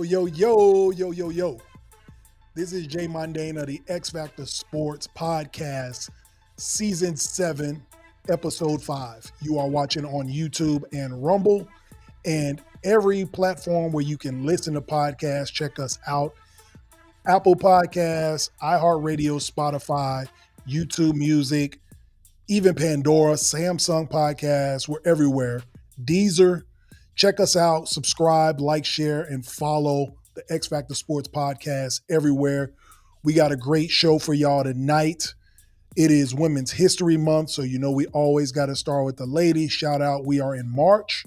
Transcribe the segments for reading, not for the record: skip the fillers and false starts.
Yo. This is Jay Mondaine of the X Factor Sports Podcast, Season 7, Episode 5. You are watching on YouTube and Rumble and every platform where you can listen to podcasts. Check us out. Apple Podcasts, iHeartRadio, Spotify, YouTube Music, even Pandora, Samsung Podcasts. We're everywhere. Deezer. Check us out, subscribe, like, share, and follow the X Factor Sports Podcast everywhere. We got a great show for y'all tonight. It is Women's History Month, so you know we always got to start with the ladies. Shout out, we are in March,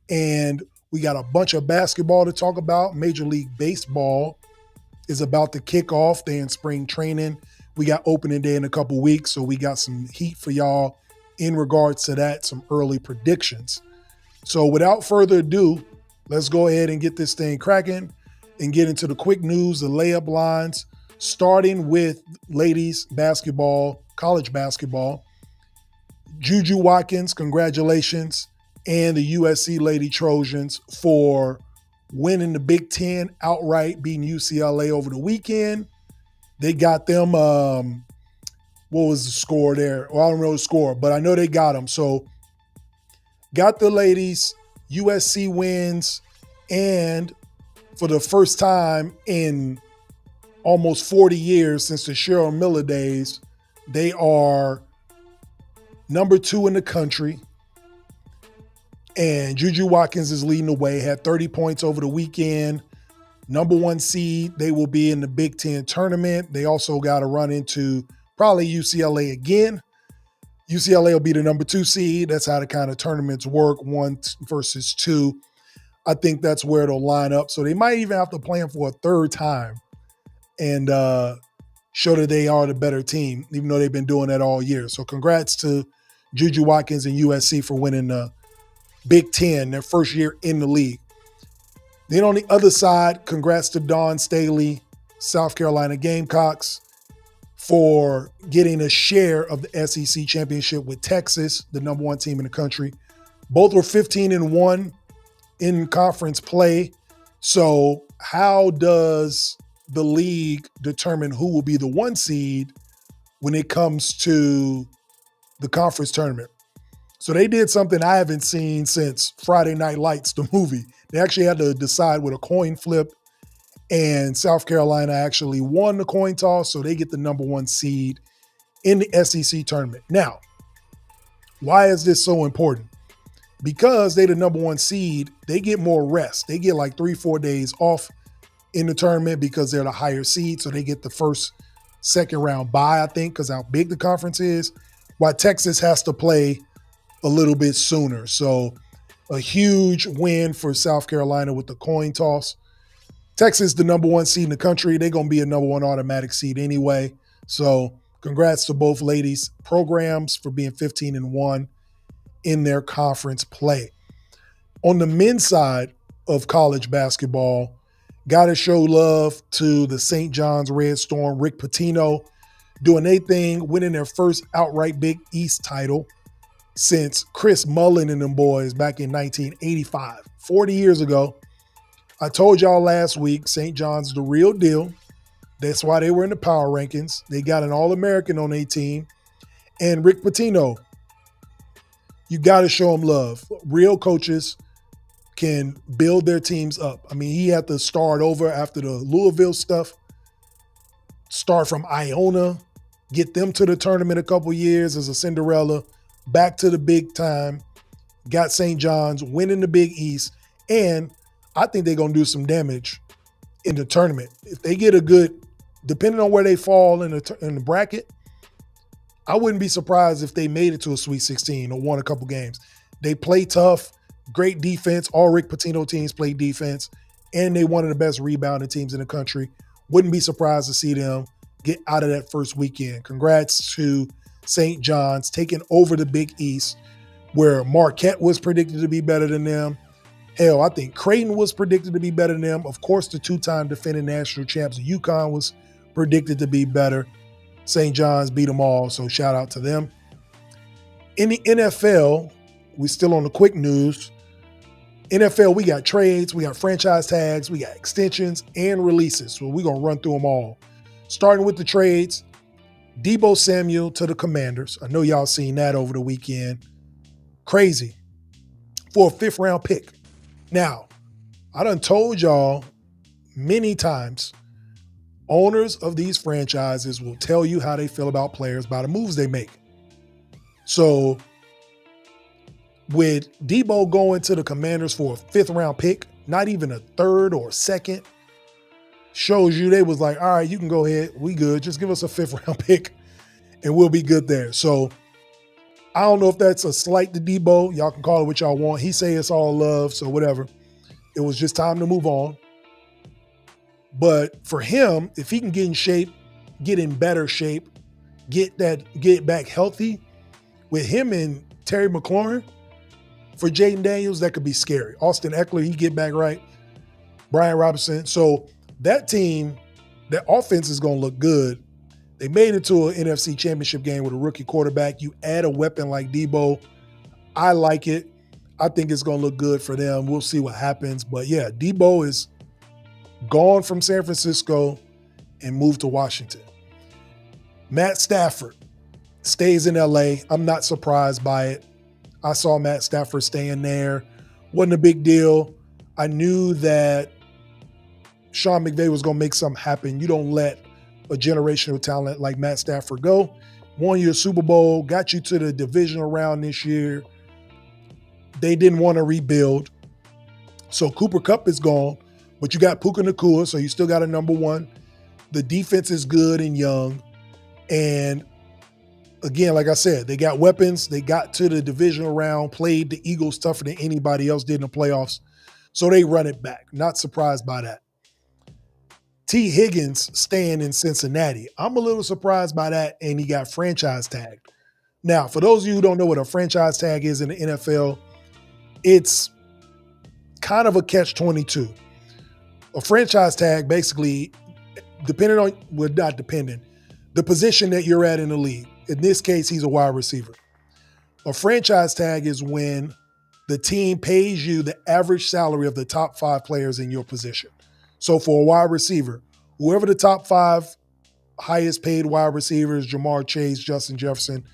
and we got a bunch of basketball to talk about. Major League Baseball is about to kick off. They're in spring training. We got opening day in a couple weeks, so we got some heat for y'all in regards to that, some early predictions. So without further ado, let's go ahead and get this thing cracking and get into the quick news, the layup lines, starting with ladies basketball, college basketball. Juju Watkins, congratulations, and the USC Lady Trojans for winning the Big Ten outright, beating UCLA over the weekend. They got them, what was the score there? Well, I don't know the score, but I know they got them. So got the ladies, USC wins, and for the first time in almost 40 years since the Cheryl Miller days, they are number 2 in the country. And Juju Watkins is leading the way, had 30 points over the weekend. Number 1 seed, they will be in the Big Ten tournament. They also got to run into probably UCLA again. UCLA will be the number 2 seed. That's how the kind of tournaments work, 1 versus 2. I think that's where it'll line up. So they might even have to play them for a third time and show that they are the better team, even though they've been doing that all year. So congrats to Juju Watkins and USC for winning the Big Ten, their first year in the league. Then on the other side, congrats to Dawn Staley, South Carolina Gamecocks, for getting a share of the SEC championship with Texas, the number 1 team in the country. Both were 15-1 in conference play. So how does the league determine who will be the 1 seed when it comes to the conference tournament? So they did something I haven't seen since Friday Night Lights, the movie. They actually had to decide with a coin flip, and South Carolina actually won the coin toss, so they get the number 1 seed in the SEC tournament. Now, why is this so important? Because they're the number 1 seed, they get more rest. They get like 3-4 days off in the tournament because they're the higher seed, so they get the first, second round bye, I think, because how big the conference is, while Texas has to play a little bit sooner. So a huge win for South Carolina with the coin toss. Texas, the number 1 seed in the country. They're going to be a number 1 automatic seed anyway. So congrats to both ladies' programs for being 15-1 in their conference play. On the men's side of college basketball, got to show love to the St. John's Red Storm, Rick Pitino, doing their thing, winning their first outright Big East title since Chris Mullin and them boys back in 1985, 40 years ago. I told y'all last week, St. John's the real deal. That's why they were in the power rankings. They got an All-American on their team. And Rick Pitino, you got to show him love. Real coaches can build their teams up. I mean, he had to start over after the Louisville stuff, start from Iona, get them to the tournament a couple years as a Cinderella, back to the big time, got St. John's, winning the Big East, and I think they're going to do some damage in the tournament. If they get a good, depending on where they fall in the bracket, I wouldn't be surprised if they made it to a Sweet 16 or won a couple games. They play tough, great defense. All Rick Pitino teams play defense, and they one of the best rebounding teams in the country. Wouldn't be surprised to see them get out of that first weekend. Congrats to St. John's taking over the Big East, where Marquette was predicted to be better than them. Hell, I think Creighton was predicted to be better than them. Of course, the 2-time defending national champs, UConn, was predicted to be better. St. John's beat them all, so shout out to them. In the NFL, we're still on the quick news. NFL, we got trades, we got franchise tags, we got extensions and releases. So we're going to run through them all. Starting with the trades, Deebo Samuel to the Commanders. I know y'all seen that over the weekend. Crazy. For a 5th round pick. Now, I done told y'all many times, owners of these franchises will tell you how they feel about players by the moves they make. So with Deebo going to the Commanders for a 5th round pick, not even a 3rd or 2nd, shows you they was like, all right, you can go ahead. We good. Just give us a 5th round pick and we'll be good there. So I don't know if that's a slight to Deebo. Y'all can call it what y'all want. He say it's all love, so whatever. It was just time to move on. But for him, if he can get in shape, get in better shape, get back healthy, with him and Terry McLaurin, for Jaden Daniels, that could be scary. Austin Eckler, he get back right. Brian Robinson. So that team, that offense is going to look good. They made it to an NFC championship game with a rookie quarterback. You add a weapon like Deebo. I like it. I think it's going to look good for them. We'll see what happens. But yeah, Deebo is gone from San Francisco and moved to Washington. Matt Stafford stays in LA. I'm not surprised by it. I saw Matt Stafford staying there. Wasn't a big deal. I knew that Sean McVay was going to make something happen. You don't let a generational talent like Matt Stafford go. Won you a Super Bowl, got you to the divisional round this year. They didn't want to rebuild. So Cooper Kupp is gone, but you got Puka Nacua, so you still got a number one. The defense is good and young. And again, like I said, they got weapons. They got to the divisional round, played the Eagles tougher than anybody else did in the playoffs. So they run it back. Not surprised by that. T. Higgins staying in Cincinnati. I'm a little surprised by that, and he got franchise tagged. Now, for those of you who don't know what a franchise tag is in the NFL, it's kind of a catch-22. A franchise tag basically, depending on, well, not depending, the position that you're at in the league. In this case, he's a wide receiver. A franchise tag is when the team pays you the average salary of the top 5 players in your position. So for a wide receiver, whoever the top 5 highest paid wide receivers, Jamar Chase, Justin Jefferson,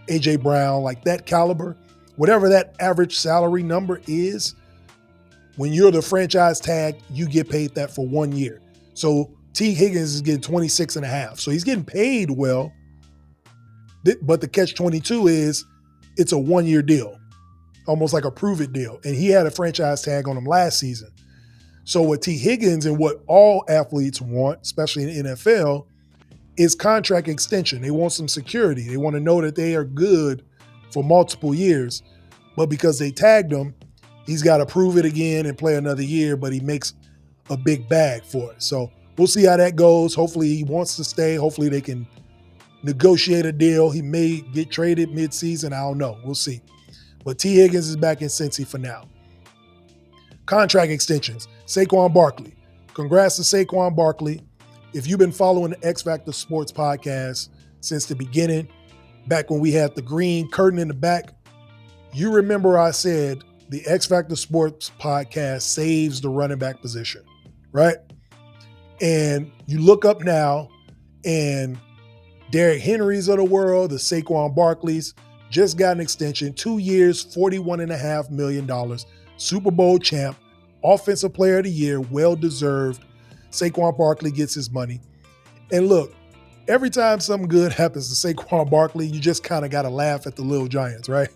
A.J. Brown, like that caliber, whatever that average salary number is, when you're the franchise tag, you get paid that for 1 year. So T. Higgins is getting 26 and a half. So he's getting paid well, but the catch-22 is it's a 1-year deal, almost like a prove-it deal. And he had a franchise tag on him last season. So what T. Higgins and what all athletes want, especially in the NFL, is contract extension. They want some security. They want to know that they are good for multiple years. But because they tagged him, he's got to prove it again and play another year, but he makes a big bag for it. So we'll see how that goes. Hopefully he wants to stay. Hopefully they can negotiate a deal. He may get traded midseason. I don't know. We'll see. But T. Higgins is back in Cincy for now. Contract extensions. Saquon Barkley. Congrats to Saquon Barkley. If you've been following the X Factor Sports podcast since the beginning, back when we had the green curtain in the back, you remember I said the X Factor Sports podcast saves the running back position, right? And you look up now, and Derrick Henry's of the world, the Saquon Barkleys, just got an extension, 2 years, $41.5 million, Super Bowl champ, Offensive Player of the Year, well-deserved. Saquon Barkley gets his money. And look, every time something good happens to Saquon Barkley, you just kind of got to laugh at the little Giants, right?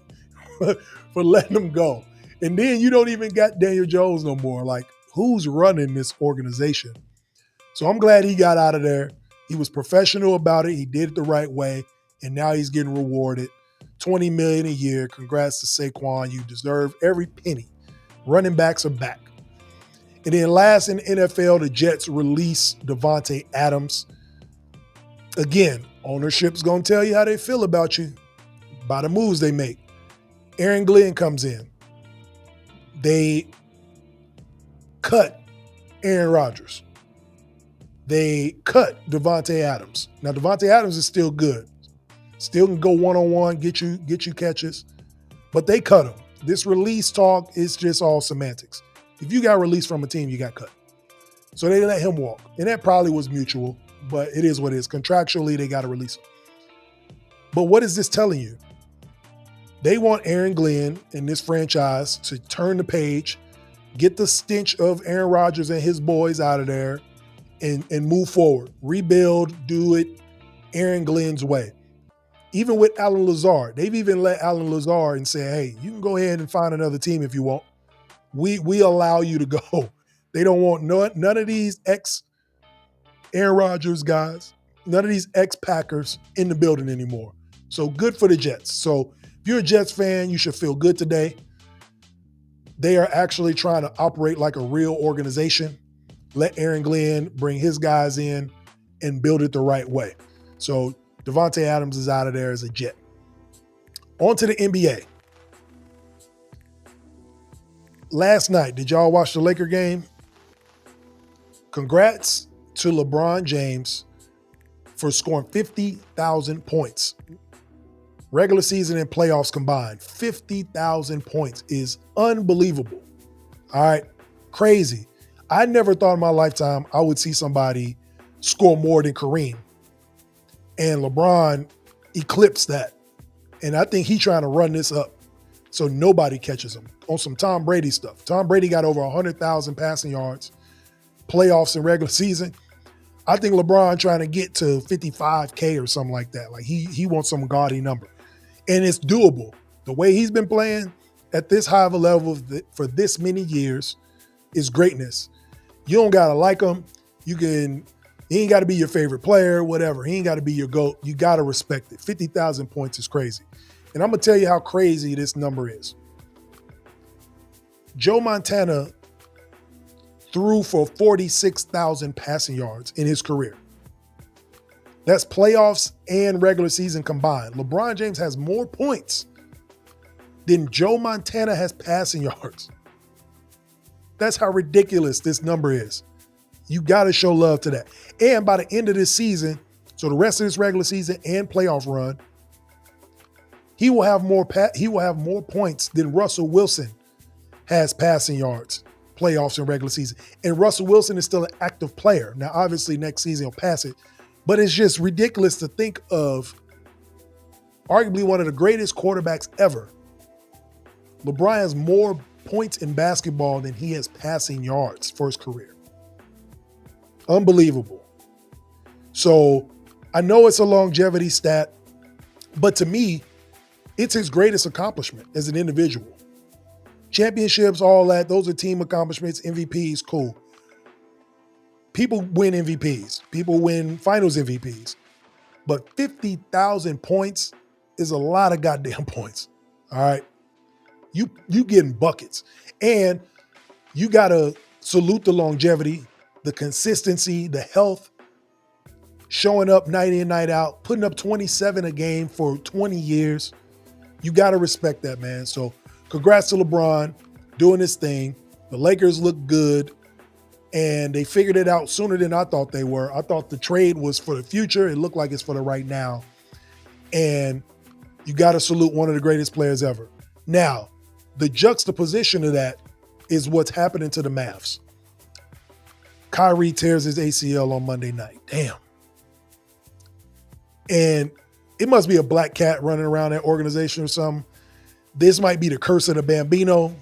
For letting them go. And then you don't even got Daniel Jones no more. Like, who's running this organization? So I'm glad he got out of there. He was professional about it. He did it the right way. And now he's getting rewarded. $20 million a year. Congrats to Saquon. You deserve every penny. Running backs are back. And then last in the NFL, the Jets release Davante Adams. Again, ownership's going to tell you how they feel about you by the moves they make. Aaron Glenn comes in. They cut Aaron Rodgers. They cut Davante Adams. Now, Davante Adams is still good. Still can go one-on-one, get you catches. But they cut him. This release talk is just all semantics. If you got released from a team, you got cut. So they let him walk. And that probably was mutual, but it is what it is. Contractually, they got to release him. But what is this telling you? They want Aaron Glenn and this franchise to turn the page, get the stench of Aaron Rodgers and his boys out of there, and move forward. Rebuild, do it Aaron Glenn's way. Even with Alan Lazard, they've even let Alan Lazard and say, hey, you can go ahead and find another team if you want. We allow you to go. They don't want none of these ex-Aaron Rodgers guys, none of these ex-Packers in the building anymore. So good for the Jets. So if you're a Jets fan, you should feel good today. They are actually trying to operate like a real organization. Let Aaron Glenn bring his guys in and build it the right way. So Devontae Adams is out of there as a Jet. On to the NBA. Last night, did y'all watch the Laker game? Congrats to LeBron James for scoring 50,000 points. Regular season and playoffs combined. 50,000 points is unbelievable. All right, crazy. I never thought in my lifetime I would see somebody score more than Kareem. And LeBron eclipsed that. And I think he's trying to run this up so nobody catches him on some Tom Brady stuff. Tom Brady got over 100,000 passing yards, playoffs and regular season. I think LeBron trying to get to 55K or something like that. Like he wants some gaudy number. And it's doable. The way he's been playing at this high of a level for this many years is greatness. You don't got to like him. He ain't got to be your favorite player, whatever. He ain't got to be your GOAT. You got to respect it. 50,000 points is crazy. And I'm going to tell you how crazy this number is. Joe Montana threw for 46,000 passing yards in his career. That's playoffs and regular season combined. LeBron James has more points than Joe Montana has passing yards. That's how ridiculous this number is. You got to show love to that. And by the end of this season, so the rest of this regular season and playoff run, he will have more points than Russell Wilson has passing yards, playoffs and regular season. And Russell Wilson is still an active player. Now, obviously, next season he'll pass it. But it's just ridiculous to think of arguably one of the greatest quarterbacks ever. LeBron has more points in basketball than he has passing yards for his career. Unbelievable. So I know it's a longevity stat, but to me, it's his greatest accomplishment as an individual. Championships, all that, those are team accomplishments, MVPs, cool. People win MVPs. People win finals MVPs. But 50,000 points is a lot of goddamn points. All right. You getting buckets. And you got to salute the longevity, the consistency, the health, showing up night in, night out, putting up 27 a game for 20 years. You got to respect that, man. So congrats to LeBron doing his thing. The Lakers look good. And they figured it out sooner than I thought they were. I thought the trade was for the future. It looked like it's for the right now. And you got to salute one of the greatest players ever. Now, the juxtaposition of that is what's happening to the Mavs. Kyrie tears his ACL on Monday night. Damn. And it must be a black cat running around that organization or something. This might be the curse of the Bambino.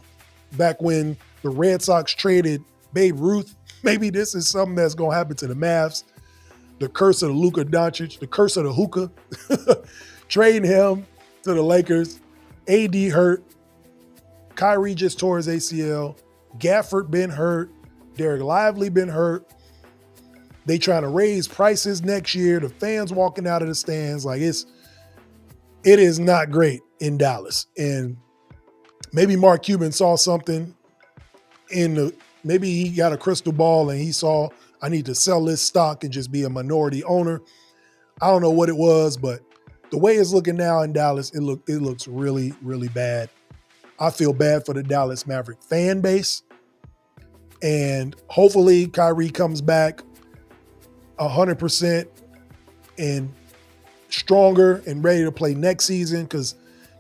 Back when the Red Sox traded Babe Ruth, maybe this is something that's going to happen to the Mavs. The curse of the Luka Doncic, the curse of the hookah. Trading him to the Lakers. AD hurt. Kyrie just tore his ACL. Gafford been hurt. Derek Lively been hurt. They trying to raise prices next year. The fans walking out of the stands. Like it is not great in Dallas. And maybe Mark Cuban saw something maybe he got a crystal ball and he saw, I need to sell this stock and just be a minority owner. I don't know what it was, but the way it's looking now in Dallas, it looks really, really bad. I feel bad for the Dallas Maverick fan base. And hopefully Kyrie comes back 100% and stronger and ready to play next season, because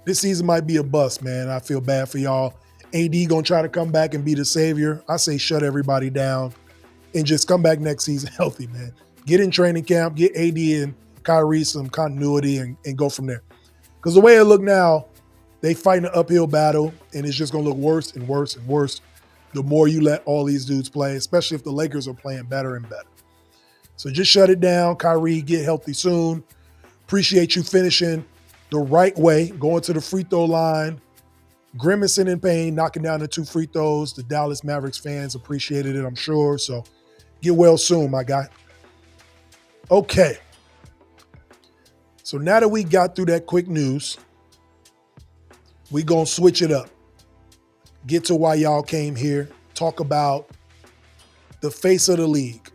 This season might be a bust, man. I feel bad for y'all. AD gonna try to come back and be the savior. I say shut everybody down and just come back next season healthy, man. Get in training camp, get AD and Kyrie some continuity and go from there. Because the way it look now, they fighting an uphill battle, and it's just gonna look worse and worse and worse the more you let all these dudes play, especially if the Lakers are playing better and better. So just shut it down. Kyrie, get healthy soon. Appreciate you finishing the right way, going to the free throw line, grimacing in pain, knocking down the 2 free throws. The Dallas Mavericks fans appreciated it, I'm sure. So get well soon, my guy. Okay. So now that we got through that quick news, we gonna switch it up. Get to why y'all came here. Talk about the face of the league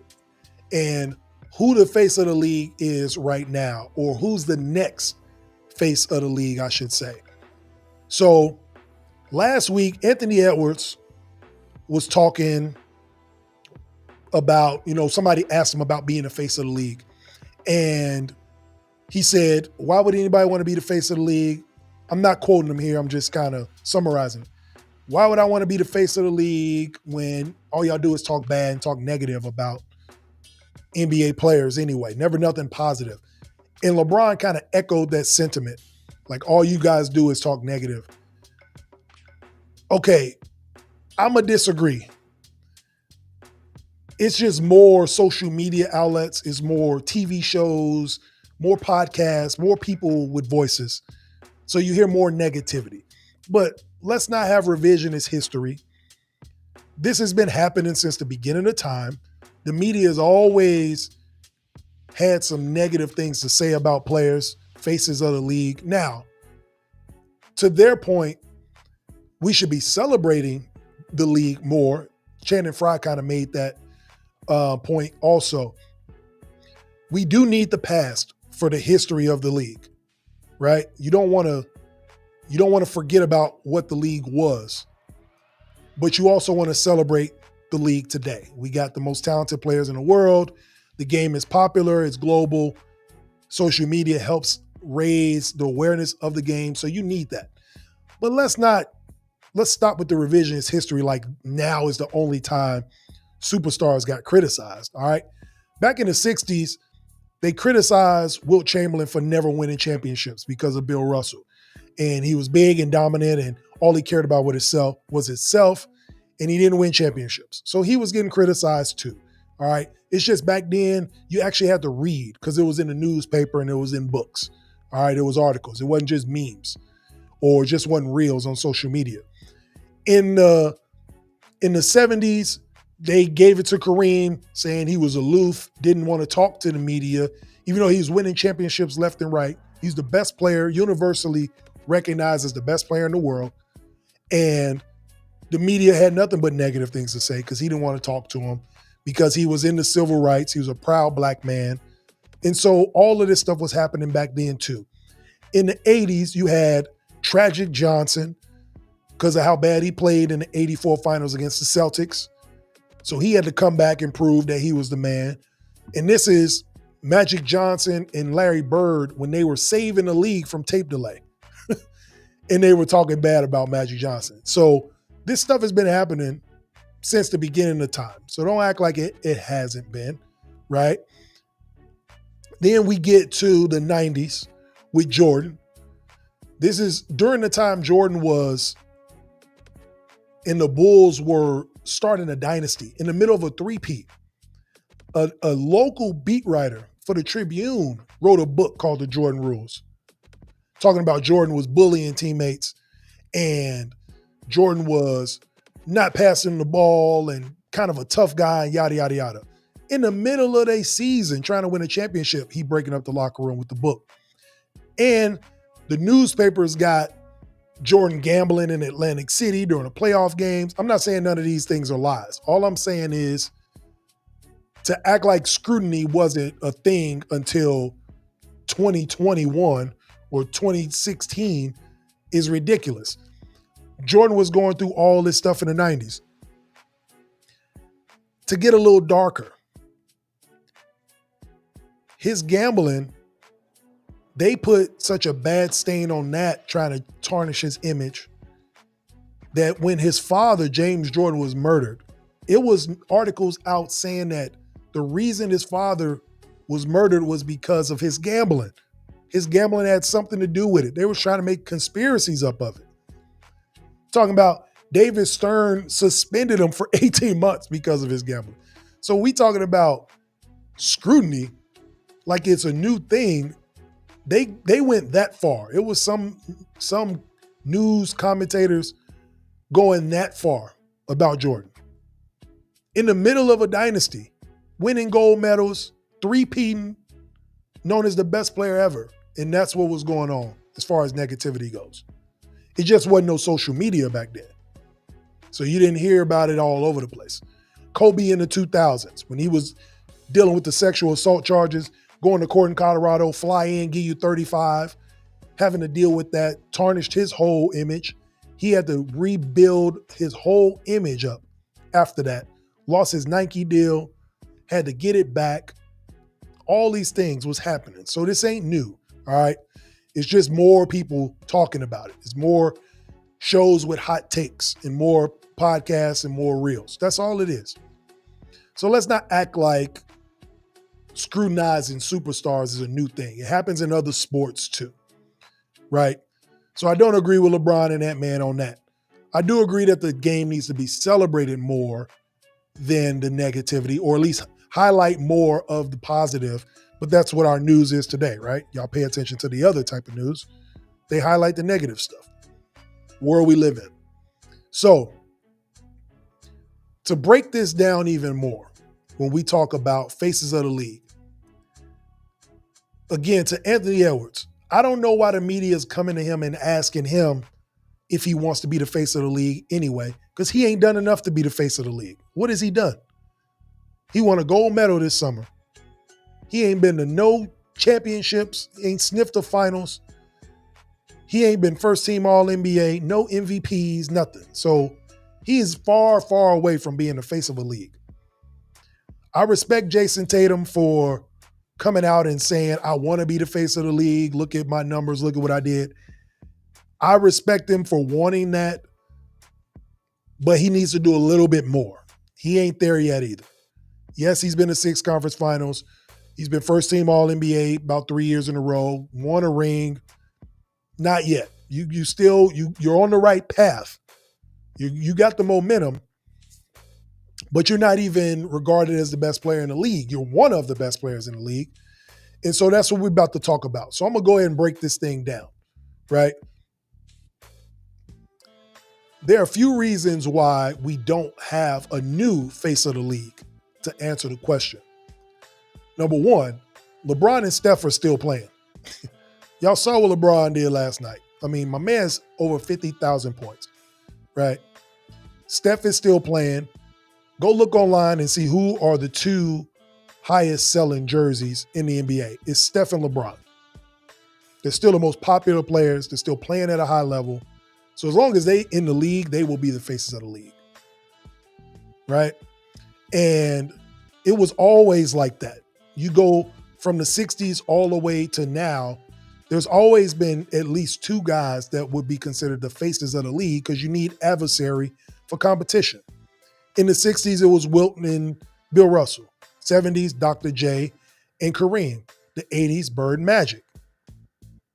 and who the face of the league is right now, or who's the next face of the league, I should say. So last week, Anthony Edwards was talking about, somebody asked him about being the face of the league. And he said, why would anybody want to be the face of the league? I'm not quoting him here. I'm just kind of summarizing. Why would I want to be the face of the league when all y'all do is talk bad and talk negative about NBA players anyway? Never nothing positive. And LeBron kind of echoed that sentiment. Like, all you guys do is talk negative. Okay, I'm going to disagree. It's just more social media outlets, it's more TV shows, more podcasts, more people with voices. So you hear more negativity. But let's not have revisionist history. This has been happening since the beginning of time. The media has always had some negative things to say about players, faces of the league. Now, to their point, we should be celebrating the league more. Channing Frye kind of made that point also. We do need the past for the history of the league, right? You don't want to forget about what the league was, but you also want to celebrate the league today. We got the most talented players in the world. The game is popular. It's global. Social media helps raise the awareness of the game. So you need that. But let's stop with the revisionist history like now is the only time superstars got criticized, all right? Back in the 60s, they criticized Wilt Chamberlain for never winning championships because of Bill Russell. And he was big and dominant, and all he cared about was himself, and he didn't win championships. So he was getting criticized too, all right? It's just back then, you actually had to read because it was in the newspaper and it was in books, all right? It was articles. It wasn't just memes or just wasn't reels on social media. In the 70s, they gave it to Kareem, saying he was aloof, didn't want to talk to the media, even though he was winning championships left and right. He's the best player, universally recognized as the best player in the world. And the media had nothing but negative things to say because he didn't want to talk to him because he was into civil rights. He was a proud black man. And so all of this stuff was happening back then too. In the 80s, you had Tragic Johnson because of how bad he played in the 84 finals against the Celtics. So he had to come back and prove that he was the man. And this is Magic Johnson and Larry Bird when they were saving the league from tape delay. And they were talking bad about Magic Johnson. So this stuff has been happening since the beginning of time. So don't act like it hasn't been, right? Then we get to the 90s with Jordan. This is during the time Jordan was, and the Bulls were starting a dynasty in the middle of a three-peat. A local beat writer for the Tribune wrote a book called The Jordan Rules, talking about Jordan was bullying teammates and Jordan was not passing the ball and kind of a tough guy, yada, yada, yada. In the middle of their season, trying to win a championship, he breaking up the locker room with the book. And the newspapers got Jordan gambling in Atlantic City during the playoff games. I'm not saying none of these things are lies. All I'm saying is to act like scrutiny wasn't a thing until 2021 or 2016 is ridiculous. Jordan was going through all this stuff in the 90s. To get a little darker, his gambling they put such a bad stain on that, trying to tarnish his image, that when his father, James Jordan, was murdered, it was articles out saying that the reason his father was murdered was because of his gambling. His gambling had something to do with it. They were trying to make conspiracies up of it. Talking about David Stern suspended him for 18 months because of his gambling. So we talking about scrutiny like it's a new thing. They went that far. It was some news commentators going that far about Jordan. In the middle of a dynasty, winning gold medals, three-peating, known as the best player ever. And that's what was going on as far as negativity goes. It just wasn't no social media back then. So you didn't hear about it all over the place. Kobe in the 2000s, when he was dealing with the sexual assault charges, going to court in Colorado, fly in, give you 35, having to deal with that, tarnished his whole image. He had to rebuild his whole image up after that. Lost his Nike deal, had to get it back. All these things was happening. So this ain't new, all right? It's just more people talking about it. It's more shows with hot takes and more podcasts and more reels. That's all it is. So let's not act like scrutinizing superstars is a new thing. It happens in other sports too, right? So I don't agree with LeBron and that man on that. I do agree that the game needs to be celebrated more than the negativity, or at least highlight more of the positive. But that's what our news is today, right? Y'all pay attention to the other type of news. They highlight the negative stuff. World we live in. So to break this down even more, when we talk about faces of the league, again, to Anthony Edwards, I don't know why the media is coming to him and asking him if he wants to be the face of the league anyway, because he ain't done enough to be the face of the league. What has he done? He won a gold medal this summer. He ain't been to no championships, ain't sniffed the finals. He ain't been first team All-NBA, no MVPs, nothing. So he is far, far away from being the face of a league. I respect Jason Tatum for coming out and saying, I want to be the face of the league. Look at my numbers. Look at what I did. I respect him for wanting that, but he needs to do a little bit more. He ain't there yet either. Yes, he's been to 6 conference finals. He's been first team All-NBA about 3 years in a row, won a ring. Not yet. You're on the right path. You got the momentum, but you're not even regarded as the best player in the league. You're one of the best players in the league. And so that's what we're about to talk about. So I'm going to go ahead and break this thing down, right? There are a few reasons why we don't have a new face of the league to answer the question. Number one, LeBron and Steph are still playing. Y'all saw what LeBron did last night. I mean, my man's over 50,000 points, right? Steph is still playing. Go look online and see who are the 2 highest selling jerseys in the NBA. It's Steph and LeBron. They're still the most popular players. They're still playing at a high level. So as long as they in the league, they will be the faces of the league, right? And it was always like that. You go from the 60s all the way to now, there's always been at least 2 guys that would be considered the faces of the league because you need adversary for competition. In the 60s, it was Wilton and Bill Russell. 70s, Dr. J and Kareem. The 80s, Bird and Magic.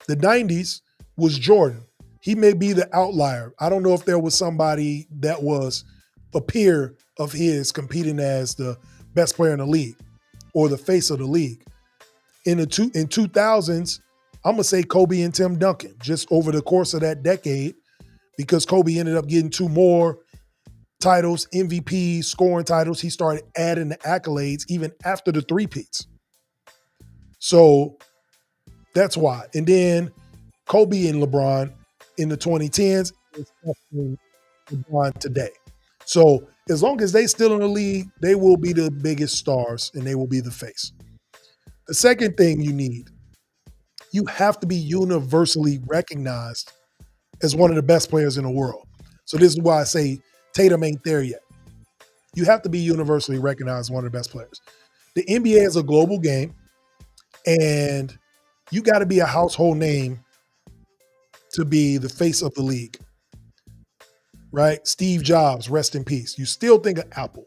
The 90s was Jordan. He may be the outlier. I don't know if there was somebody that was a peer of his competing as the best player in the league or the face of the league. In 2000s, I'm going to say Kobe and Tim Duncan, just over the course of that decade, because Kobe ended up getting 2 more titles, MVP, scoring titles. He started adding the accolades even after the three-peats. So that's why. And then Kobe and LeBron in the 2010s, and LeBron today. So as long as they still in the league, they will be the biggest stars and they will be the face. The second thing you have to be universally recognized as one of the best players in the world. So this is why I say Tatum ain't there yet. You have to be universally recognized as one of the best players. The NBA is a global game, and You got to be a household name to be the face of the league, right? Steve Jobs, rest in peace. You still think of Apple.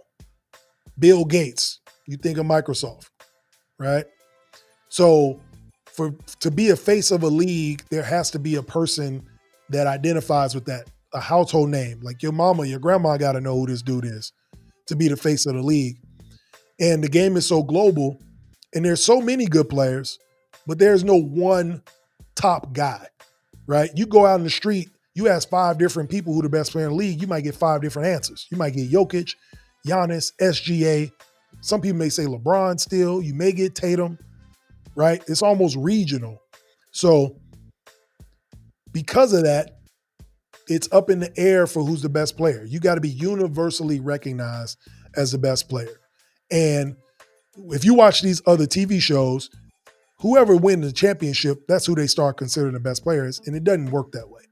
Bill Gates, you think of Microsoft, right? So to be a face of a league, there has to be a person that identifies with that, a household name. Like your mama, your grandma got to know who this dude is to be the face of the league. And the game is so global, and there's so many good players, but there's no one top guy, right? You go out in the street, you ask 5 different people who the best player in the league, you might get 5 different answers. You might get Jokic, Giannis, SGA. Some people may say LeBron still. You may get Tatum, right? It's almost regional. So because of that, it's up in the air for who's the best player. You got to be universally recognized as the best player. And if you watch these other TV shows, whoever wins the championship, that's who they start considering the best players. And it doesn't work that way,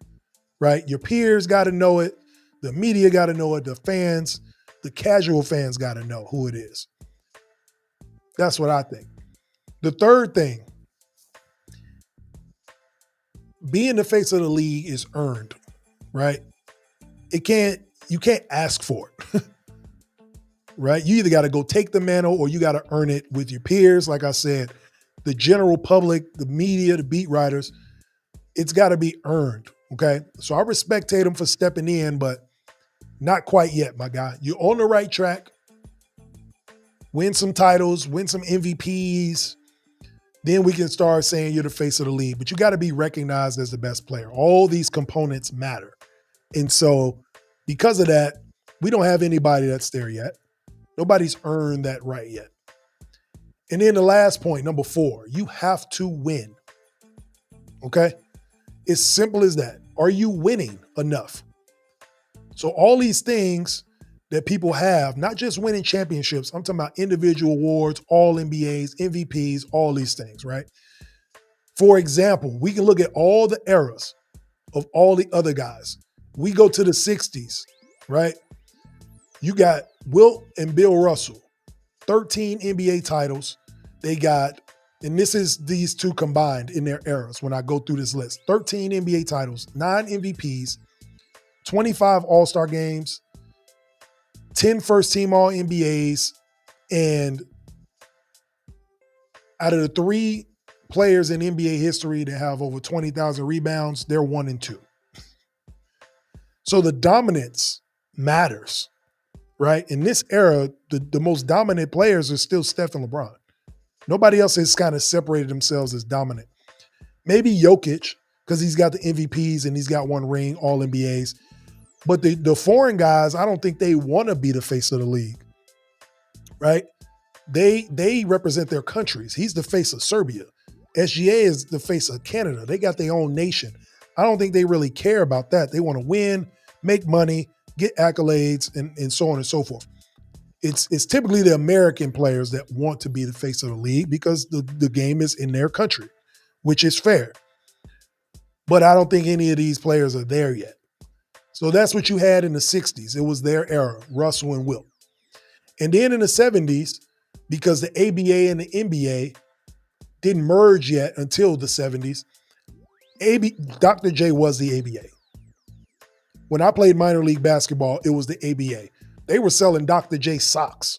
right? Your peers got to know it. The media got to know it. The fans, the casual fans got to know who it is. That's what I think. The third thing, being the face of the league is earned, right? You can't ask for it, right? You either got to go take the mantle or you got to earn it with your peers. Like I said, the general public, the media, the beat writers, it's got to be earned, okay? So I respect Tatum for stepping in, but not quite yet, my guy. You're on the right track. Win some titles, win some MVPs. Then we can start saying you're the face of the league. But you got to be recognized as the best player. All these components matter. And so because of that, we don't have anybody that's there yet. Nobody's earned that right yet. And then the last point, number 4, you have to win. Okay? It's simple as that. Are you winning enough? So all these things that people have, not just winning championships, I'm talking about individual awards, all NBAs, MVPs, all these things, right? For example, we can look at all the eras of all the other guys. We go to the 60s, right? You got Wilt and Bill Russell, 13 NBA titles. They got, and this is these two combined in their eras when I go through this list, 13 NBA titles, 9 MVPs, 25 All-Star games, 10 first-team All-NBAs, and out of the 3 players in NBA history that have over 20,000 rebounds, they're 1 and 2. So the dominance matters, right? In this era, the most dominant players are still Steph and LeBron. Nobody else has kind of separated themselves as dominant. Maybe Jokic, because he's got the MVPs and he's got 1 ring, all NBAs. But the foreign guys, I don't think they want to be the face of the league, right? They represent their countries. He's the face of Serbia. SGA is the face of Canada. They got their own nation. I don't think they really care about that. They want to win, make money, get accolades, and so on and so forth. It's typically the American players that want to be the face of the league because the game is in their country, which is fair. But I don't think any of these players are there yet. So that's what you had in the 60s. It was their era, Russell and Wilt. And then in the 70s, because the ABA and the NBA didn't merge yet until the 70s, Dr. J was the ABA. When I played minor league basketball, it was the ABA. They were selling Dr. J socks.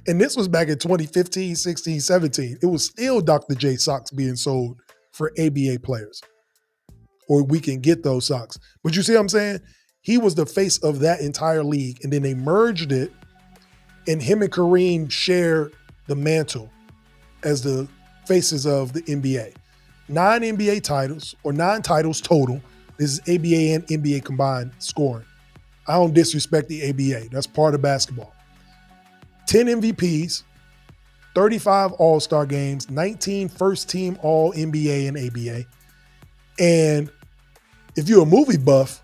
And this was back in 2015, 16, 17. It was still Dr. J socks being sold for ABA players. Or we can get those socks. But you see what I'm saying? He was the face of that entire league. And then they merged it, and him and Kareem share the mantle as the faces of the NBA. 9 NBA titles, or 9 titles total. This is ABA and NBA combined scoring. I don't disrespect the ABA. That's part of basketball. 10 MVPs, 35 All-Star games, 19 first-team All-NBA and ABA. And if you're a movie buff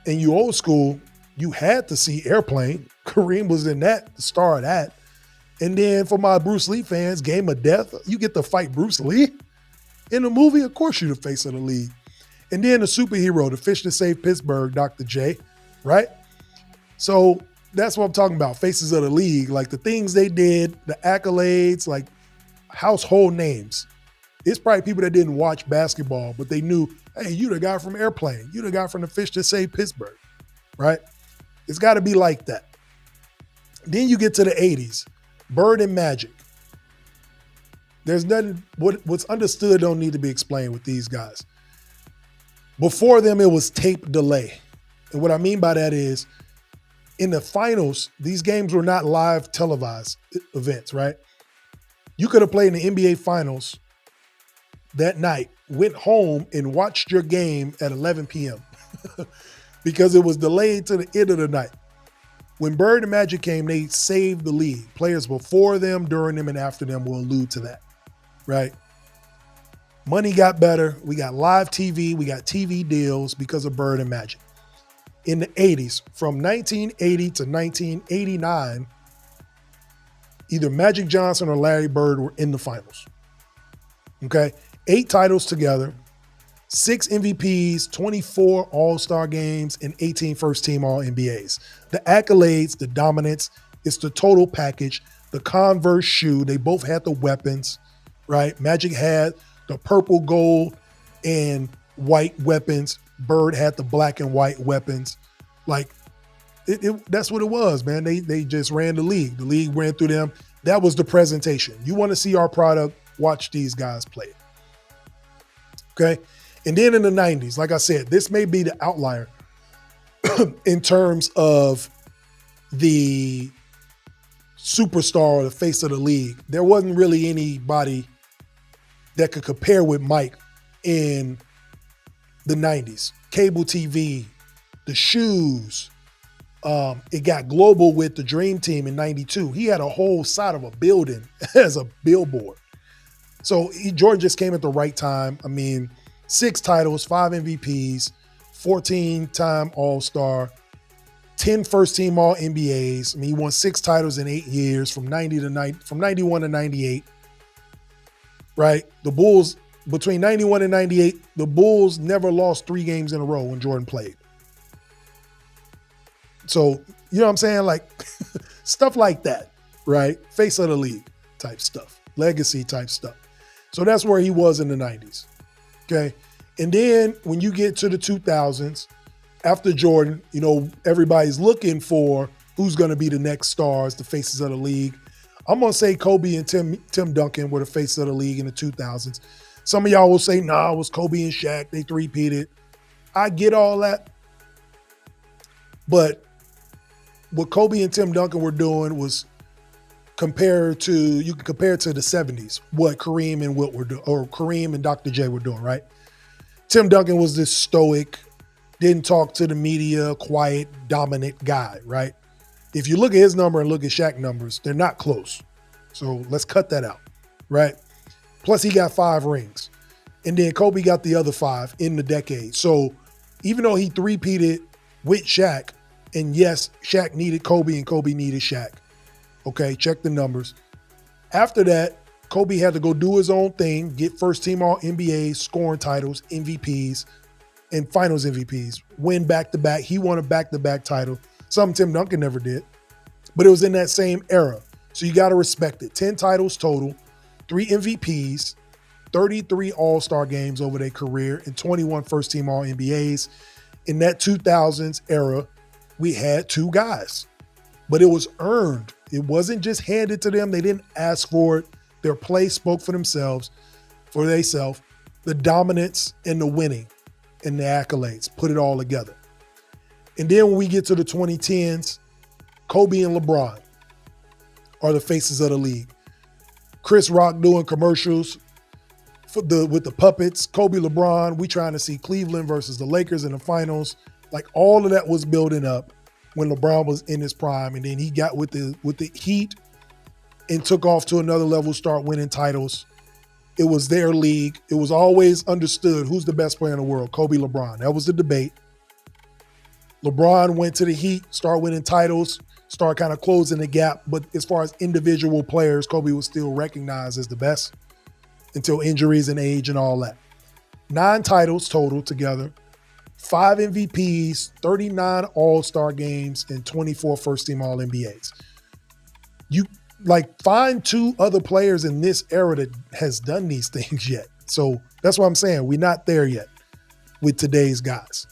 and you old school, you had to see Airplane. Kareem was in that, the star of that. And then for my Bruce Lee fans, Game of Death, you get to fight Bruce Lee. In the movie, of course you're the face of the league. And then the superhero, the fish that saved Pittsburgh, Dr. J, right? So that's what I'm talking about, faces of the league. Like the things they did, the accolades, like household names. It's probably people that didn't watch basketball, but they knew, hey, you the guy from Airplane. You the guy from the fish that saved Pittsburgh, right? It's got to be like that. Then you get to the 80s, Bird and Magic. There's nothing, what's understood don't need to be explained with these guys. Before them, it was tape delay. And what I mean by that is, in the finals, these games were not live televised events, right? You could have played in the NBA finals that night, went home and watched your game at 11 p.m. because it was delayed to the end of the night. When Bird and Magic came, they saved the league. Players before them, during them, and after them will allude to that, right? Money got better. We got live TV. We got TV deals because of Bird and Magic. In the 80s, from 1980 to 1989, either Magic Johnson or Larry Bird were in the finals. Okay? 8 titles together, 6 MVPs, 24 All-Star games, and 18 first-team All-NBAs. The accolades, the dominance, it's the total package. The Converse shoe, they both had the weapons, right? Magic had the purple, gold, and white weapons. Bird had the black and white weapons. Like, that's what it was, man. They just ran the league. The league ran through them. That was the presentation. You want to see our product, watch these guys play it. Okay? And then in the 90s, like I said, this may be the outlier in terms of the superstar or the face of the league. There wasn't really anybody that could compare with Mike in the 90s. Cable TV, the shoes. It got global with the Dream Team in 92. He had a whole side of a building as a billboard. So Jordan just came at the right time. I mean, 6 titles, 5 MVPs, 14-time All-Star, 10 first-team All-NBAs. I mean, he won 6 titles in 8 years from 91 to 98. Right? The Bulls, between 91 and 98, the Bulls never lost 3 games in a row when Jordan played. So, you know what I'm saying? Like, stuff like that, right? Face of the league type stuff, legacy type stuff. So that's where he was in the 90s, okay? And then when you get to the 2000s, after Jordan, you know, everybody's looking for who's going to be the next stars, the faces of the league. I'm going to say Kobe and Tim Duncan were the faces of the league in the 2000s. Some of y'all will say, nah, it was Kobe and Shaq. They three-peated. I get all that. But what Kobe and Tim Duncan were doing was you can compare to the 70s, what Kareem and Wilt were doing, or Kareem and Dr. J were doing, right? Tim Duncan was this stoic, didn't talk to the media, quiet, dominant guy, right? If you look at his number and look at Shaq's numbers, they're not close. So let's cut that out, right? Plus he got 5 rings. And then Kobe got the other 5 in the decade. So even though he three-peated with Shaq, and yes, Shaq needed Kobe and Kobe needed Shaq. Okay, check the numbers. After that, Kobe had to go do his own thing, get first team All-NBA, scoring titles, MVPs, and finals MVPs, win back-to-back. He won a back-to-back title, something Tim Duncan never did. But it was in that same era. So you got to respect it. 10 titles total, 3 MVPs, 33 All-Star games over their career, and 21 first team All-NBAs. In that 2000s era, we had 2 guys, but it was earned. It wasn't just handed to them. They didn't ask for it. Their play spoke for themselves, for themselves. The dominance and the winning and the accolades, put it all together. And then when we get to the 2010s, Kobe and LeBron are the faces of the league. Chris Rock doing commercials with the puppets. Kobe, LeBron, we trying to see Cleveland versus the Lakers in the finals. Like, all of that was building up when LeBron was in his prime, and then he got with the Heat and took off to another level, start winning titles. It was their league. It was always understood who's the best player in the world, Kobe, LeBron. That was the debate. LeBron went to the Heat, started winning titles, started kind of closing the gap. But as far as individual players, Kobe was still recognized as the best until injuries and age and all that. 9 titles total together. 5 MVPs, 39 All-Star games, and 24 first-team All-NBAs. Like, find two other players in this era that has done these things yet. So that's what I'm saying. We're not there yet with today's guys.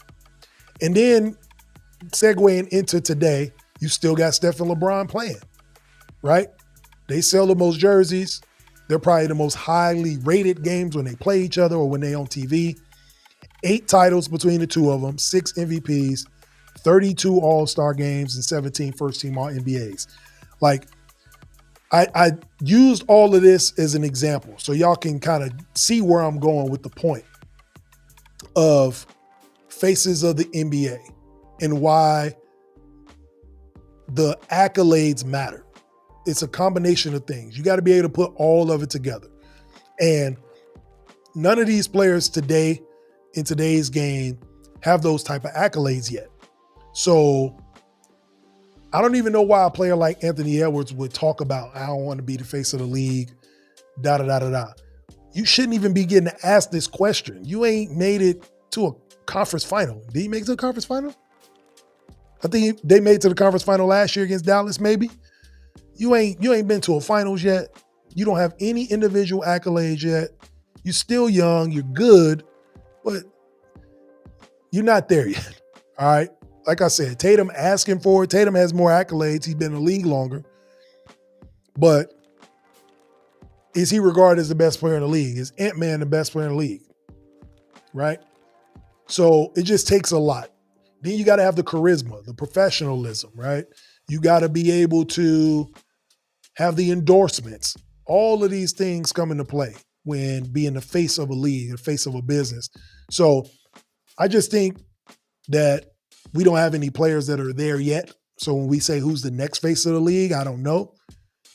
And then segueing into today, you still got Steph and LeBron playing, right? They sell the most jerseys. They're probably the most highly rated games when they play each other or when they on TV. 8 titles between the two of them, 6 MVPs, 32 All-Star games, and 17 first-team All-NBAs. Like, I used all of this as an example so y'all can kind of see where I'm going with the point of faces of the NBA and why the accolades matter. It's a combination of things. You got to be able to put all of it together. And none of these players today in today's game have those type of accolades yet. So I don't even know why a player like Anthony Edwards would talk about, I don't want to be the face of the league, da-da-da-da-da. You shouldn't even be getting asked this question. You ain't made it to a conference final. Did he make it to the conference final? I think they made it to the conference final last year against Dallas, maybe. You ain't been to a finals yet. You don't have any individual accolades yet. You're still young. You're good, but you're not there yet. All right. Like I said, Tatum asking for it. Tatum has more accolades. He's been in the league longer. But is he regarded as the best player in the league? Is Ant-Man the best player in the league? Right? So it just takes a lot. Then you got to have the charisma, the professionalism, right? You got to be able to have the endorsements. All of these things come into play when being the face of a league, the face of a business. So I just think that we don't have any players that are there yet. So when we say who's the next face of the league, I don't know.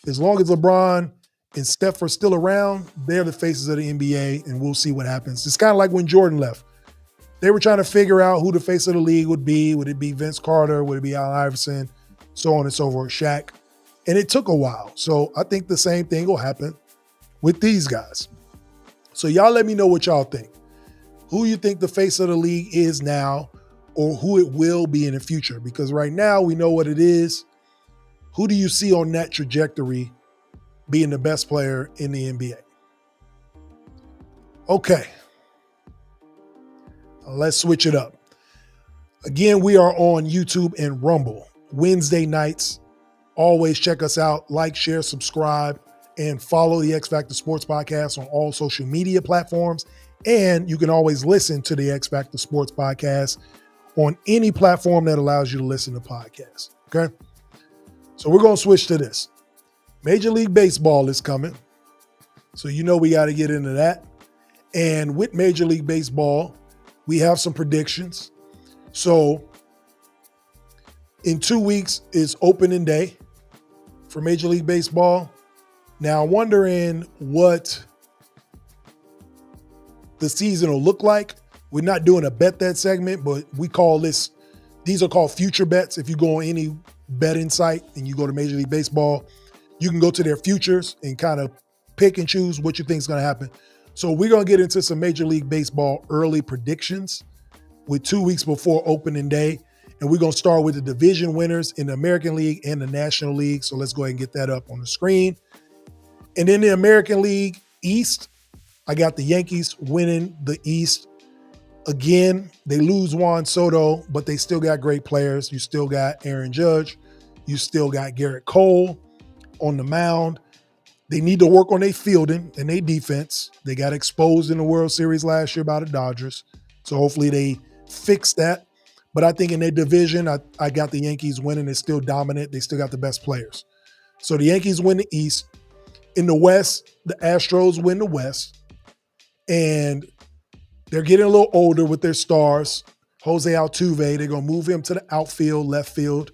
As long as LeBron and Steph are still around, they're the faces of the NBA, and we'll see what happens. It's kind of like when Jordan left. They were trying to figure out who the face of the league would be. Would it be Vince Carter? Would it be Allen Iverson? So on and so forth, Shaq. And it took a while. So I think the same thing will happen with these guys. So y'all let me know what y'all think. Who you think the face of the league is now, or who it will be in the future? Because right now we know what it is. Who do you see on that trajectory being the best player in the NBA? Okay. Let's switch it up. Again, we are on YouTube and Rumble Wednesday nights. Always check us out. Like, share, subscribe, and follow the X Factor Sports Podcast on all social media platforms. And you can always listen to the X Factor Sports Podcast on any platform that allows you to listen to podcasts. Okay? So we're going to switch to this. Major League Baseball is coming. So you know we got to get into that. And with Major League Baseball, we have some predictions. So in 2 weeks is opening day for Major League Baseball. Now I'm wondering what the season will look like. We're not doing a bet that segment, but we call these are called future bets. If you go on any betting site and you go to Major League Baseball, you can go to their futures and kind of pick and choose what you think is going to happen. So we're going to get into some Major League Baseball early predictions with 2 weeks before opening day. And we're going to start with the division winners in the American League and the National League. So let's go ahead and get that up on the screen. And in the American League East, I got the Yankees winning the East. Again, they lose Juan Soto, but they still got great players. You still got Aaron Judge. You still got Garrett Cole on the mound. They need to work on their fielding and their defense. They got exposed in the World Series last year by the Dodgers. So hopefully they fix that. But I think in their division, I got the Yankees winning. They're still dominant. They still got the best players. So the Yankees win the East. In the West, the Astros win the West. And they're getting a little older with their stars. Jose Altuve, they're going to move him to the outfield, left field.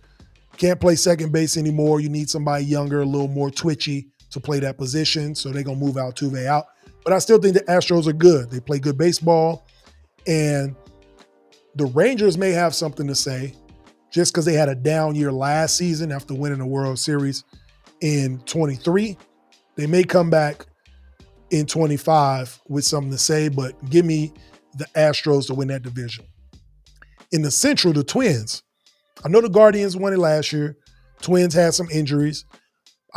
Can't play second base anymore. You need somebody younger, a little more twitchy to play that position. So they're going to move Altuve out. But I still think the Astros are good. They play good baseball. And the Rangers may have something to say just because they had a down year last season after winning the World Series in 23. They may come back in 25 with something to say, but give me the Astros to win that division. In the Central, the Twins. I know the Guardians won it last year. Twins had some injuries.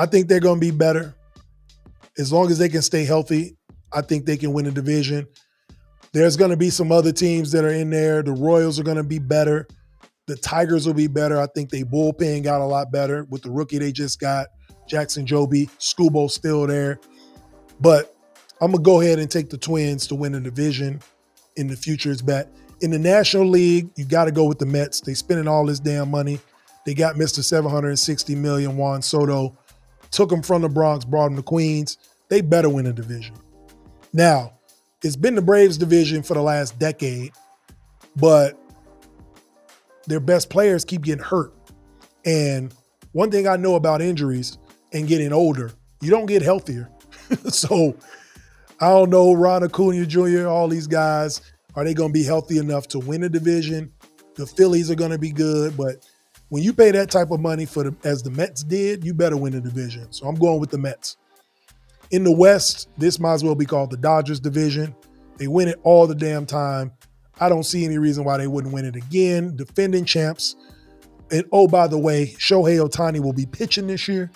I think they're going to be better. As long as they can stay healthy, I think they can win the division. There's going to be some other teams that are in there. The Royals are going to be better. The Tigers will be better. I think they bullpen got a lot better with the rookie they just got, Jackson Joby. Scubo's still there. But I'm going to go ahead and take the Twins to win the division in the futures bet. In the National League, you got to go with the Mets. They spending all this damn money. They got Mr. $760 million, Juan Soto. Took them from the Bronx, brought them to Queens. They better win the division. Now, it's been the Braves division for the last decade, but their best players keep getting hurt. And one thing I know about injuries and getting older, you don't get healthier. So I don't know, Ron Acuna Jr., all these guys, are they going to be healthy enough to win a division? The Phillies are going to be good, but when you pay that type of money as the Mets did, you better win the division. So I'm going with the Mets. In the West, this might as well be called the Dodgers division. They win it all the damn time. I don't see any reason why they wouldn't win it again. Defending champs. And oh, by the way, Shohei Ohtani will be pitching this year.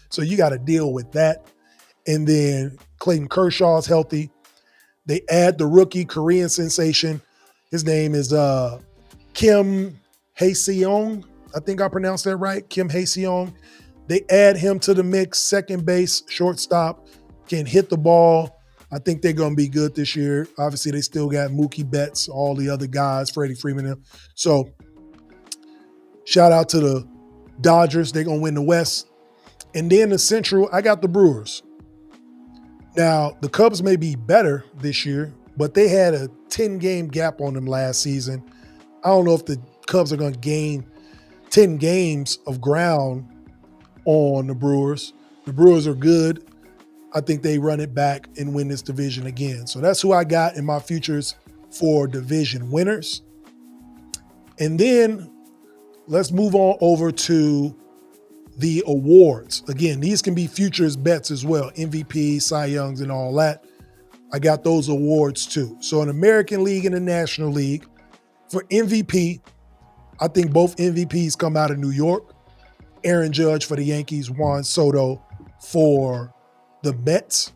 So you got to deal with that. And then Clayton Kershaw's healthy. They add the rookie Korean sensation. His name is Kim Hae-seong. I think I pronounced that right. Kim Hae-seong. They add him to the mix. Second base, shortstop, can hit the ball. I think they're going to be good this year. Obviously, they still got Mookie Betts, all the other guys, Freddie Freeman. So shout out to the Dodgers. They're going to win the West. And then the Central, I got the Brewers. Now, the Cubs may be better this year, but they had a 10-game gap on them last season. I don't know if the Cubs are going to gain 10 games of ground on the Brewers. The Brewers are good. I think they run it back and win this division again. So that's who I got in my futures for division winners. And then let's move on over to the awards. Again, these can be futures bets as well. MVP, Cy Youngs, and all that. I got those awards too. So in American League and the National League, for MVP, I think both MVPs come out of New York. Aaron Judge for the Yankees, Juan Soto for the Mets.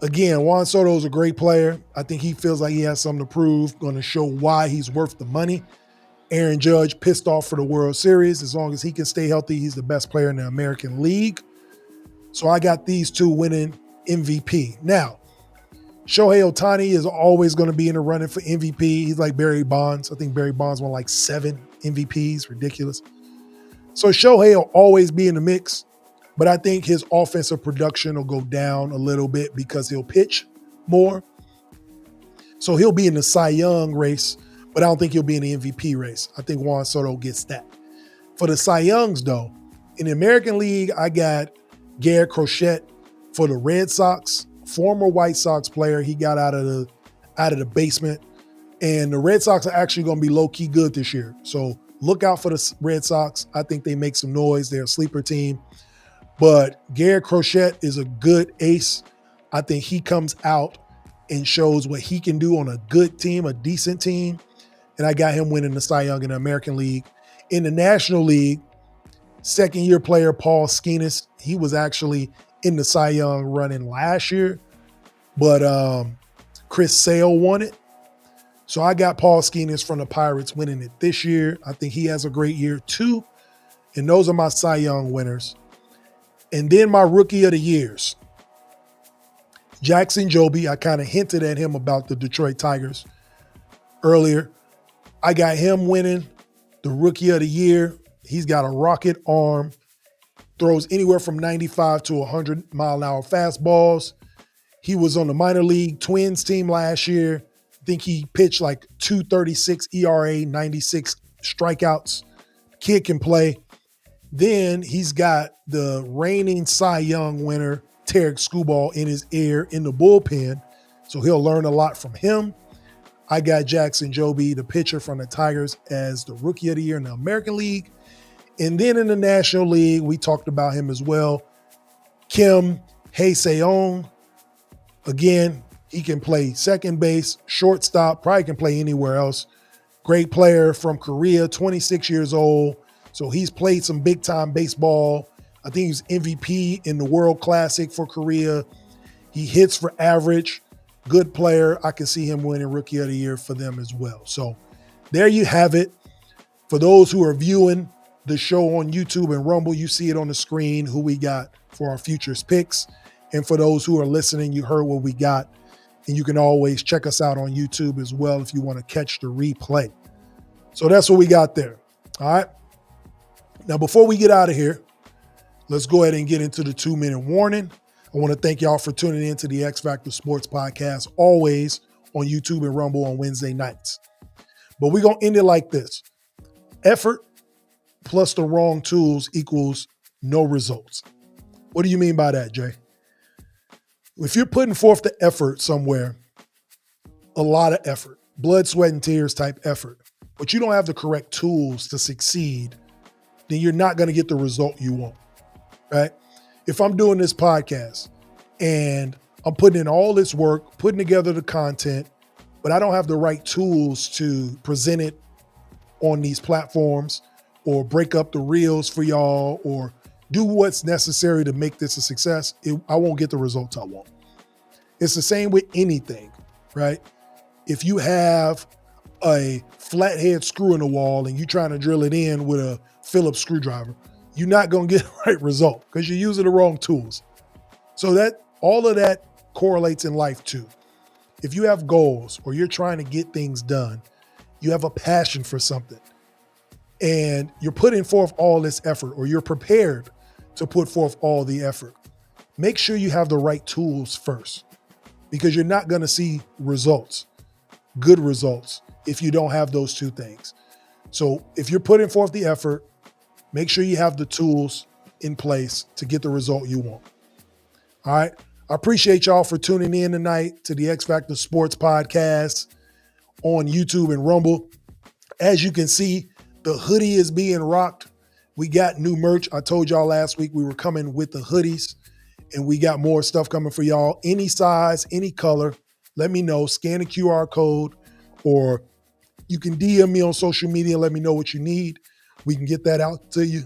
Again, Juan Soto is a great player. I think he feels like he has something to prove, going to show why he's worth the money. Aaron Judge pissed off for the World Series. As long as he can stay healthy, he's the best player in the American League. So I got these two winning MVP. Now, Shohei Ohtani is always going to be in the running for MVP. He's like Barry Bonds. I think Barry Bonds won like 7 MVPs. Ridiculous. So Shohei will always be in the mix, but I think his offensive production will go down a little bit because he'll pitch more. So he'll be in the Cy Young race, but I don't think he'll be in the MVP race. I think Juan Soto gets that. For the Cy Youngs, though, in the American League, I got Garrett Crochet for the Red Sox, former White Sox player. He got out of the basement, and the Red Sox are actually going to be low-key good this year. So look out for the Red Sox. I think they make some noise. They're a sleeper team. But Garrett Crochet is a good ace. I think he comes out and shows what he can do on a good team, a decent team. And I got him winning the Cy Young in the American League. In the National League, second-year player Paul Skenes, he was actually in the Cy Young running last year, but Chris Sale won it. So I got Paul Skenes from the Pirates winning it this year. I think he has a great year too. And those are my Cy Young winners. And then my Rookie of the Years. Jackson Joby, I kind of hinted at him about the Detroit Tigers earlier. I got him winning the Rookie of the Year. He's got a rocket arm, throws anywhere from 95 to 100 mile an hour fastballs. He was on the minor league Twins team last year. I think he pitched like 2.36 ERA, 96 strikeouts. Kid can play. Then he's got the reigning Cy Young winner, Tarek Skubal, in his ear in the bullpen. So he'll learn a lot from him. I got Jackson Joby, the pitcher from the Tigers, as the Rookie of the Year in the American League. And then in the National League, we talked about him as well. Kim Hae-seong. Again, he can play second base, shortstop, probably can play anywhere else. Great player from Korea, 26 years old. So he's played some big-time baseball, I think he was MVP in the World Classic for Korea. He hits for average. Good player. I can see him winning Rookie of the Year for them as well. So there you have it. For those who are viewing the show on YouTube and Rumble, you see it on the screen who we got for our futures picks. And for those who are listening, you heard what we got. And you can always check us out on YouTube as well if you want to catch the replay. So that's what we got there. All right. Now, before we get out of here, let's go ahead and get into the 2-minute warning. I want to thank y'all for tuning in to the X Factor Sports Podcast, always on YouTube and Rumble on Wednesday nights. But we're going to end it like this. Effort plus the wrong tools equals no results. What do you mean by that, Jay? If you're putting forth the effort somewhere, a lot of effort, blood, sweat, and tears type effort, but you don't have the correct tools to succeed, then you're not going to get the result you want, right? If I'm doing this podcast and I'm putting in all this work, putting together the content, but I don't have the right tools to present it on these platforms or break up the reels for y'all or do what's necessary to make this a success, I won't get the results I want. It's the same with anything, right? If you have a flathead screw in the wall and you're trying to drill it in with a Phillips screwdriver, you're not going to get the right result because you're using the wrong tools. So that all of that correlates in life too. If you have goals or you're trying to get things done, you have a passion for something and you're putting forth all this effort or you're prepared to put forth all the effort, make sure you have the right tools first because you're not going to see results, good results, if you don't have those two things. So if you're putting forth the effort, make sure you have the tools in place to get the result you want. All right. I appreciate y'all for tuning in tonight to the X Factor Sports Podcast on YouTube and Rumble. As you can see, the hoodie is being rocked. We got new merch. I told y'all last week we were coming with the hoodies, and we got more stuff coming for y'all. Any size, any color, let me know. Scan the QR code, or you can DM me on social media and let me know what you need. We can get that out to you.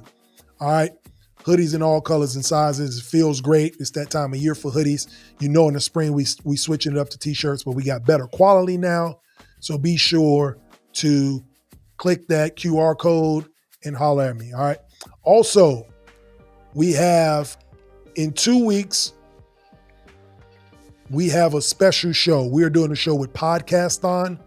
All right. Hoodies in all colors and sizes. It feels great. It's that time of year for hoodies. You know, in the spring, we switching it up to t-shirts, but we got better quality now. So be sure to click that QR code and holler at me. All right. Also, we have in 2 weeks, we have a special show. We're doing a show with Podcast On.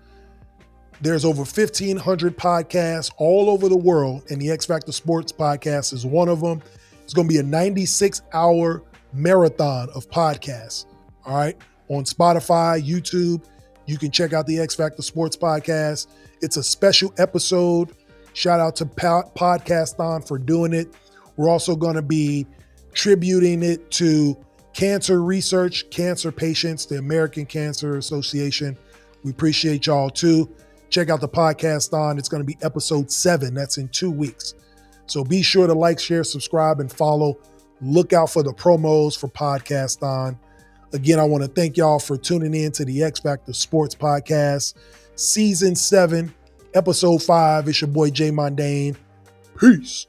There's over 1,500 podcasts all over the world, and the X Factor Sports Podcast is one of them. It's going to be a 96-hour marathon of podcasts, all right? On Spotify, YouTube, you can check out the X Factor Sports Podcast. It's a special episode. Shout out to Podcast On for doing it. We're also going to be tributing it to cancer research, cancer patients, the American Cancer Association. We appreciate y'all too. Check out the Podcast On. It's going to be episode 7. That's in 2 weeks. So be sure to like, share, subscribe, and follow. Look out for the promos for Podcast On. Again, I want to thank y'all for tuning in to the X Factor Sports Podcast, Season 7, Episode 5. It's your boy, Jay Mondaine. Peace.